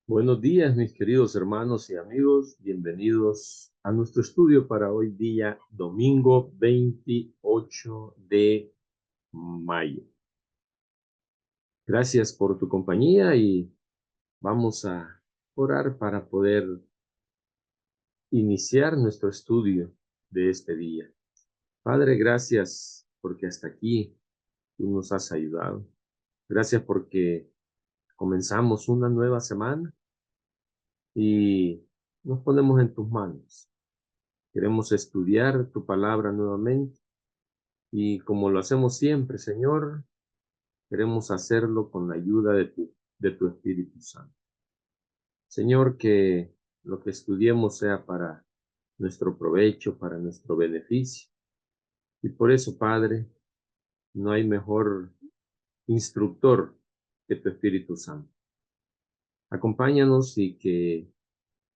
Buenos días, mis queridos hermanos y amigos. Bienvenidos a nuestro estudio para hoy día, domingo 28 de mayo. Gracias por tu compañía y vamos a orar para poder iniciar nuestro estudio de este día. Padre, gracias porque hasta aquí tú nos has ayudado. Gracias porque comenzamos una nueva semana y nos ponemos en tus manos. Queremos estudiar tu palabra nuevamente y como lo hacemos siempre, Señor, queremos hacerlo con la ayuda de tu Espíritu Santo. Señor, que lo que estudiemos sea para nuestro provecho, para nuestro beneficio. Y por eso, Padre, no hay mejor instructor que tu Espíritu Santo. Acompáñanos y que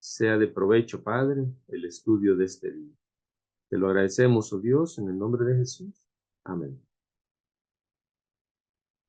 sea de provecho, Padre, el estudio de este día. Te lo agradecemos, oh Dios, en el nombre de Jesús. Amén.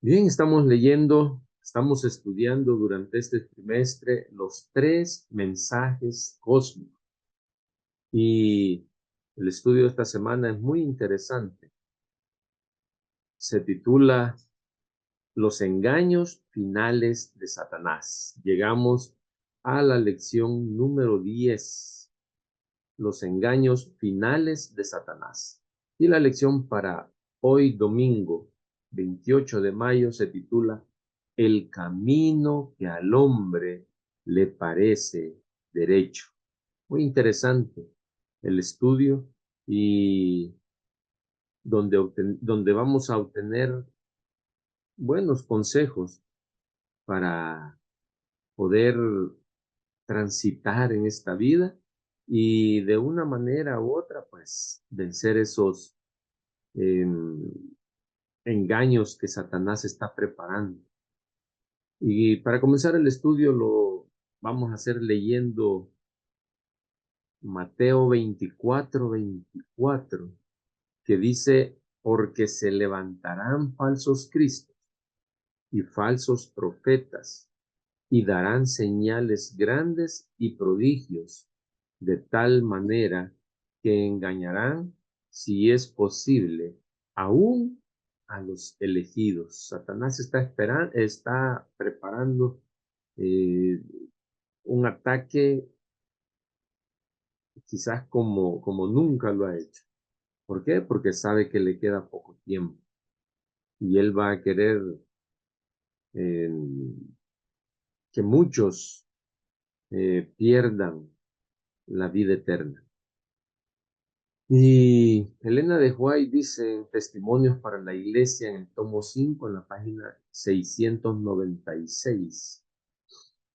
Bien, estamos estudiando durante este trimestre los 3 mensajes cósmicos. Y el estudio de esta semana es muy interesante. Se titula Los engaños finales de Satanás. Llegamos a la lección número 10. Los engaños finales de Satanás. Y la lección para hoy domingo 28 de mayo se titula El camino que al hombre le parece derecho. Muy interesante el estudio y donde vamos a obtener buenos consejos para poder transitar en esta vida y de una manera u otra, pues, vencer esos em, engaños que Satanás está preparando. Y para comenzar el estudio lo vamos a hacer leyendo Mateo 24:24, que dice, porque se levantarán falsos cristos y falsos profetas y darán señales grandes y prodigios, de tal manera que engañarán, si es posible, aún a los elegidos. Satanás está preparando eh, un ataque quizás como nunca lo ha hecho. ¿Por qué? Porque sabe que le queda poco tiempo y él va a querer eh, que muchos pierdan la vida eterna. Y Elena de White dice en Testimonios para la Iglesia en el tomo 5, en la página 696,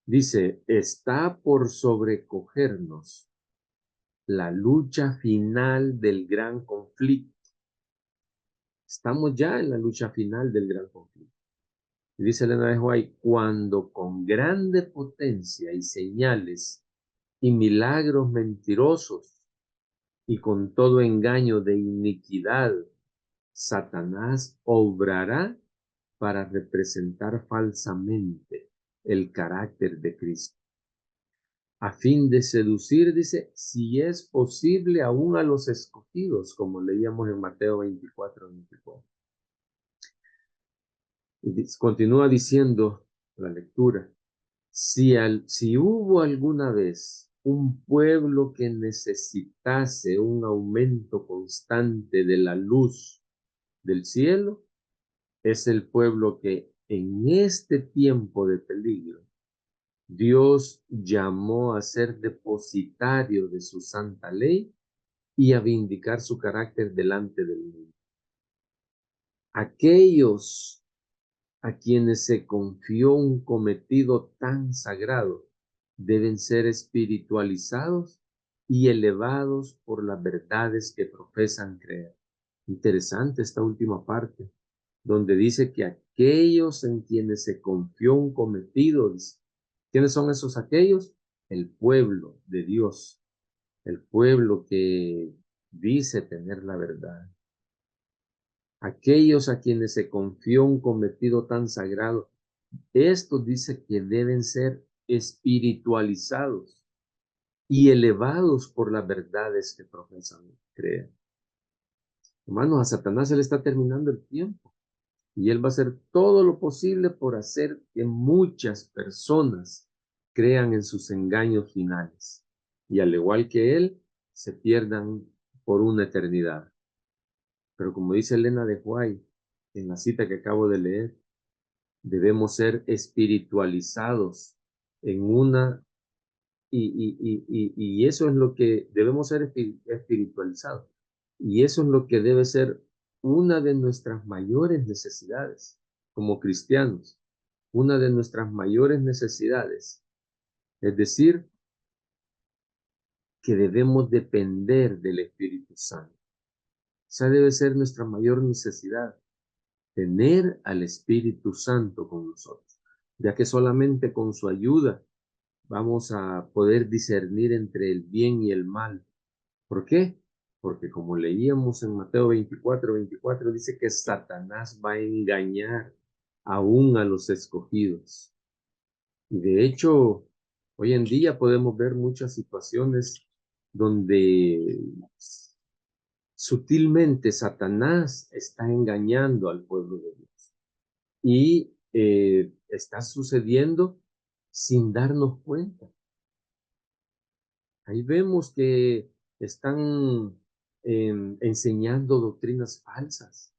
dice, está por sobrecogernos la lucha final del gran conflicto. Estamos ya en la lucha final del gran conflicto. Y dice Elena de White, cuando con grande potencia y señales y milagros mentirosos y con todo engaño de iniquidad, Satanás obrará para representar falsamente el carácter de Cristo, a fin de seducir, dice, si es posible, aún a los escogidos, como leíamos en Mateo 24:24. Y continúa diciendo la lectura, si hubo alguna vez un pueblo que necesitase un aumento constante de la luz del cielo, es el pueblo que en este tiempo de peligro Dios llamó a ser depositario de su santa ley y a vindicar su carácter delante del mundo. Aquellos a quienes se confió un cometido tan sagrado deben ser espiritualizados y elevados por las verdades que profesan creer. Interesante esta última parte, donde dice que aquellos en quienes se confió un cometido, ¿quiénes son esos aquellos? El pueblo de Dios, el pueblo que dice tener la verdad. Aquellos a quienes se confió un cometido tan sagrado, estos dice que deben ser espiritualizados y elevados por las verdades que profesan creer. Hermanos, a Satanás se le está terminando el tiempo y él va a hacer todo lo posible por hacer que muchas personas crean en sus engaños finales y al igual que él, se pierdan por una eternidad. Pero como dice Elena de White en la cita que acabo de leer, debemos ser espiritualizados en una, y eso es lo que debemos ser espiritualizados. Y eso es lo que debe ser una de nuestras mayores necesidades como cristianos. Una de nuestras mayores necesidades. Es decir, que debemos depender del Espíritu Santo. Esa debe ser nuestra mayor necesidad. Tener al Espíritu Santo con nosotros, ya que solamente con su ayuda vamos a poder discernir entre el bien y el mal. ¿Por qué? Porque como leíamos en Mateo 24, dice que Satanás va a engañar aún a los escogidos. Y de hecho, hoy en día podemos ver muchas situaciones donde sutilmente Satanás está engañando al pueblo de Dios. Y está sucediendo sin darnos cuenta. Ahí vemos que están enseñando doctrinas falsas.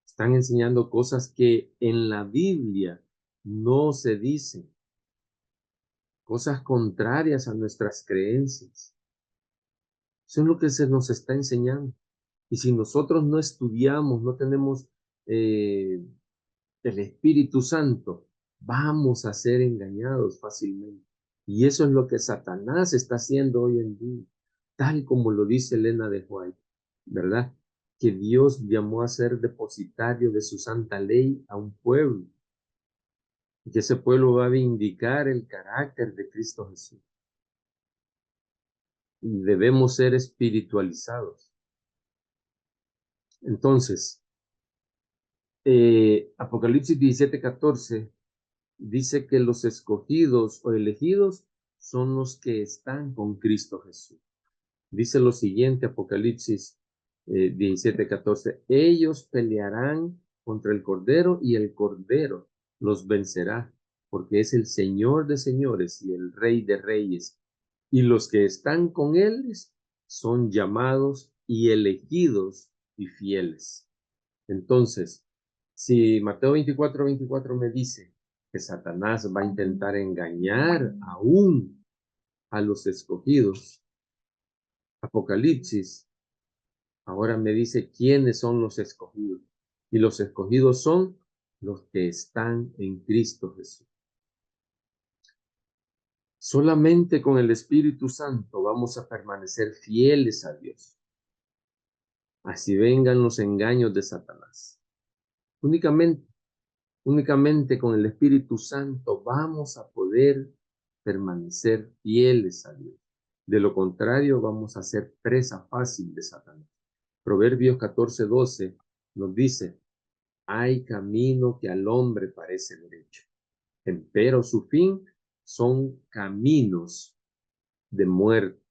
Están enseñando cosas que en la Biblia no se dicen. Cosas contrarias a nuestras creencias. Eso es lo que se nos está enseñando. Y si nosotros no estudiamos, no tenemos el Espíritu Santo, vamos a ser engañados fácilmente. Y eso es lo que Satanás está haciendo hoy en día, tal como lo dice Elena de White, ¿verdad? Que Dios llamó a ser depositario de su santa ley a un pueblo, y que ese pueblo va a vindicar el carácter de Cristo Jesús. Y debemos ser espiritualizados. Entonces, Apocalipsis 17:14 dice que los escogidos o elegidos son los que están con Cristo Jesús. Dice lo siguiente, Apocalipsis 17:14, ellos pelearán contra el Cordero y el Cordero los vencerá, porque es el Señor de señores y el Rey de reyes. Y los que están con él son llamados y elegidos y fieles. Entonces, si Mateo 24 me dice que Satanás va a intentar engañar aún a los escogidos, Apocalipsis ahora me dice quiénes son los escogidos. Y los escogidos son los que están en Cristo Jesús. Solamente con el Espíritu Santo vamos a permanecer fieles a Dios. Así vengan los engaños de Satanás. Únicamente con el Espíritu Santo vamos a poder permanecer fieles a Dios. De lo contrario, vamos a ser presa fácil de Satanás. Proverbios 14:12 nos dice, hay camino que al hombre parece derecho, empero su fin son caminos de muerte.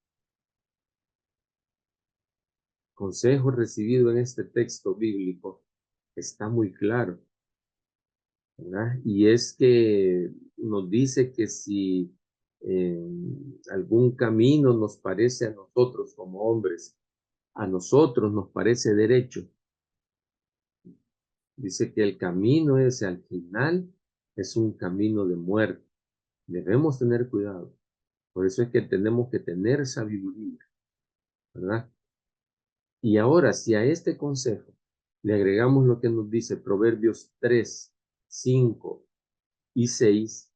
Consejo recibido en este texto bíblico está muy claro, ¿verdad? Y es que nos dice que si algún camino nos parece a nosotros como hombres, a nosotros nos parece derecho, dice que el camino ese al final es un camino de muerte. Debemos tener cuidado. Por eso es que tenemos que tener sabiduría, ¿verdad? Y ahora, si a este consejo le agregamos lo que nos dice Proverbios 3, 5 y 6,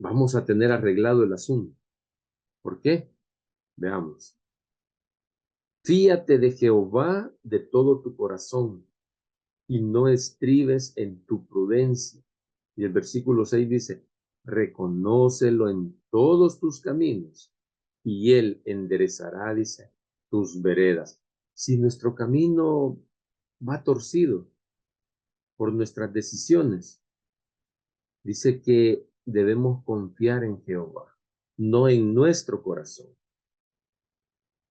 vamos a tener arreglado el asunto. ¿Por qué? Veamos. Fíate de Jehová de todo tu corazón y no estribes en tu prudencia. Y el versículo 6 dice, reconócelo en todos tus caminos y él enderezará, dice, tus veredas. Si nuestro camino va torcido por nuestras decisiones, dice que debemos confiar en Jehová, no en nuestro corazón.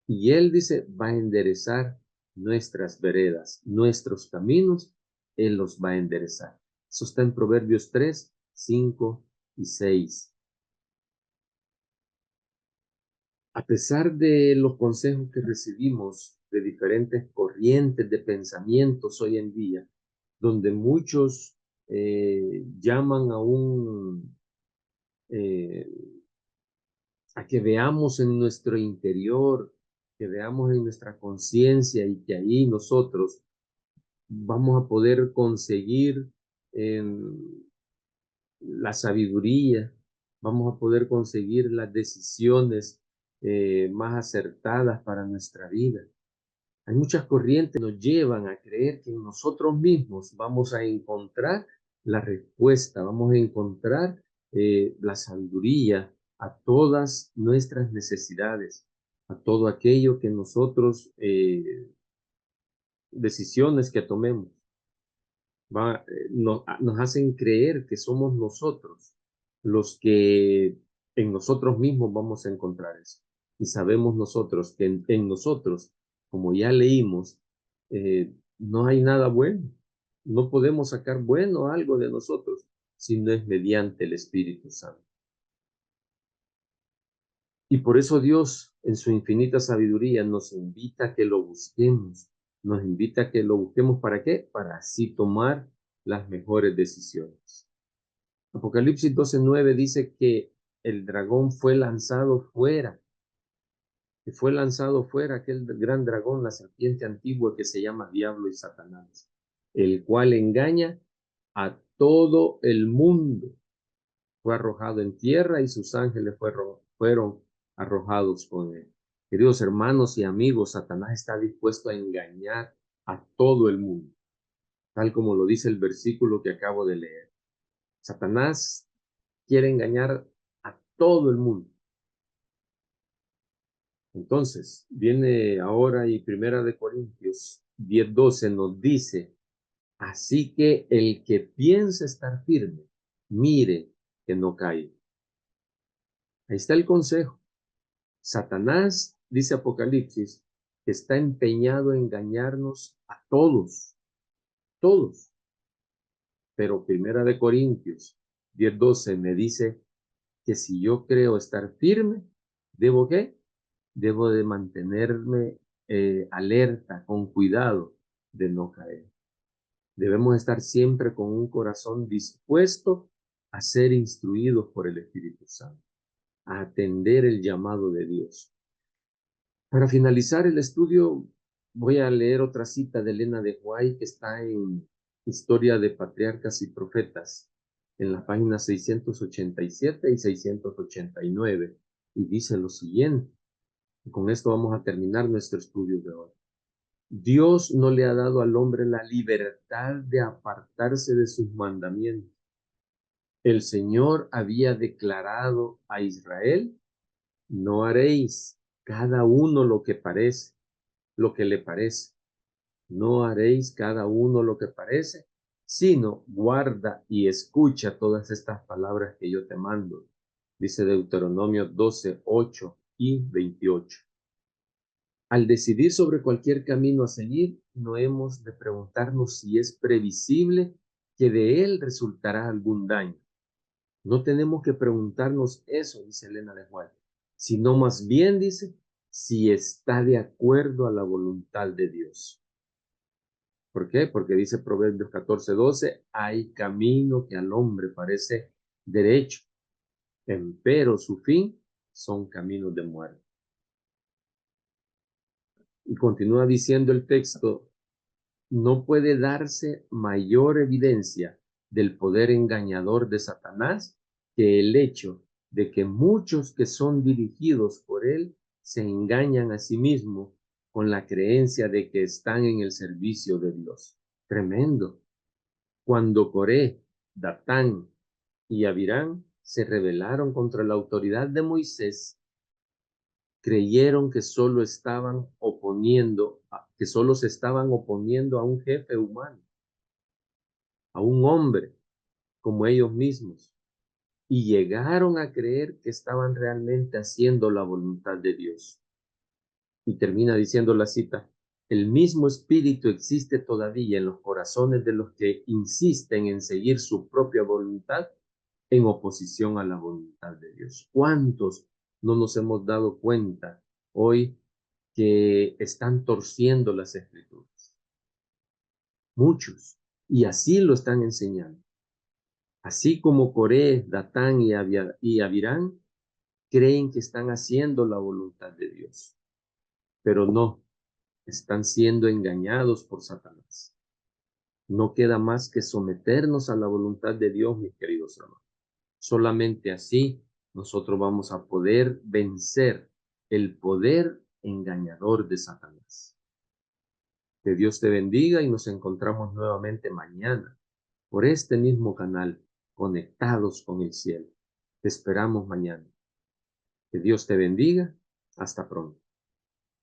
Y Él dice, va a enderezar nuestras veredas, nuestros caminos, Él los va a enderezar. Eso está en Proverbios 3, 5 y 6. A pesar de los consejos que recibimos de diferentes corrientes de pensamientos hoy en día, donde muchos llaman eh, a que veamos en nuestro interior, que veamos en nuestra conciencia y que ahí nosotros vamos a poder conseguir eh, la sabiduría, vamos a poder conseguir las decisiones más acertadas para nuestra vida. Hay muchas corrientes que nos llevan a creer que en nosotros mismos vamos a encontrar la respuesta, vamos a encontrar la sabiduría a todas nuestras necesidades, a todo aquello que nosotros, decisiones que tomemos, nos hacen creer que somos nosotros los que en nosotros mismos vamos a encontrar eso. Y sabemos nosotros que en nosotros, como ya leímos, no hay nada bueno. No podemos sacar bueno algo de nosotros si no es mediante el Espíritu Santo. Y por eso Dios, en su infinita sabiduría, nos invita a que lo busquemos. Nos invita a que lo busquemos, ¿para qué? Para así tomar las mejores decisiones. Apocalipsis 12:9 dice que el dragón fue lanzado fuera, que fue lanzado fuera aquel gran dragón, la serpiente antigua que se llama Diablo y Satanás, el cual engaña a todo el mundo. Fue arrojado en tierra y sus ángeles fueron arrojados con él. Queridos hermanos y amigos, Satanás está dispuesto a engañar a todo el mundo, tal como lo dice el versículo que acabo de leer. Satanás quiere engañar a todo el mundo. Entonces, viene ahora y Primera de Corintios 10:12 nos dice, así que el que piensa estar firme, mire que no caiga. Ahí está el consejo. Satanás, dice Apocalipsis, está empeñado en engañarnos a todos, todos. Pero Primera de Corintios 10:12 me dice que si yo creo estar firme, ¿debo qué? Debo de mantenerme alerta, con cuidado de no caer. Debemos estar siempre con un corazón dispuesto a ser instruidos por el Espíritu Santo, a atender el llamado de Dios. Para finalizar el estudio, voy a leer otra cita de Elena de White que está en Historia de Patriarcas y Profetas, en las páginas 687 y 689, y dice lo siguiente. Con esto vamos a terminar nuestro estudio de hoy. Dios no le ha dado al hombre la libertad de apartarse de sus mandamientos. El Señor había declarado a Israel, no haréis cada uno lo que le parece. No haréis cada uno lo que parece, sino guarda y escucha todas estas palabras que yo te mando. Dice Deuteronomio 12:8 y 28. Al decidir sobre cualquier camino a seguir, no hemos de preguntarnos si es previsible que de él resultará algún daño. No tenemos que preguntarnos eso, dice Elena de White, sino más bien dice si está de acuerdo a la voluntad de Dios. ¿Por qué? Porque dice Proverbios 14:12, hay camino que al hombre parece derecho, empero su fin son caminos de muerte. Y continúa diciendo el texto, no puede darse mayor evidencia del poder engañador de Satanás que el hecho de que muchos que son dirigidos por él se engañan a sí mismos con la creencia de que están en el servicio de Dios. Tremendo. Cuando Coré, Datán y Abirán se rebelaron contra la autoridad de Moisés, creyeron que solo que solo se estaban oponiendo a un jefe humano, a un hombre como ellos mismos. y llegaron a creer que estaban realmente haciendo la voluntad de Dios. Y termina diciendo la cita, el mismo espíritu existe todavía en los corazones de los que insisten en seguir su propia voluntad en oposición a la voluntad de Dios. ¿Cuántos no nos hemos dado cuenta hoy que están torciendo las escrituras? Muchos. Y así lo están enseñando. Así como Coré, Datán y Abirán creen que están haciendo la voluntad de Dios, pero no, están siendo engañados por Satanás. No queda más que someternos a la voluntad de Dios, mis queridos hermanos. Solamente así nosotros vamos a poder vencer el poder engañador de Satanás. Que Dios te bendiga y nos encontramos nuevamente mañana por este mismo canal, conectados con el cielo. Te esperamos mañana. Que Dios te bendiga. Hasta pronto.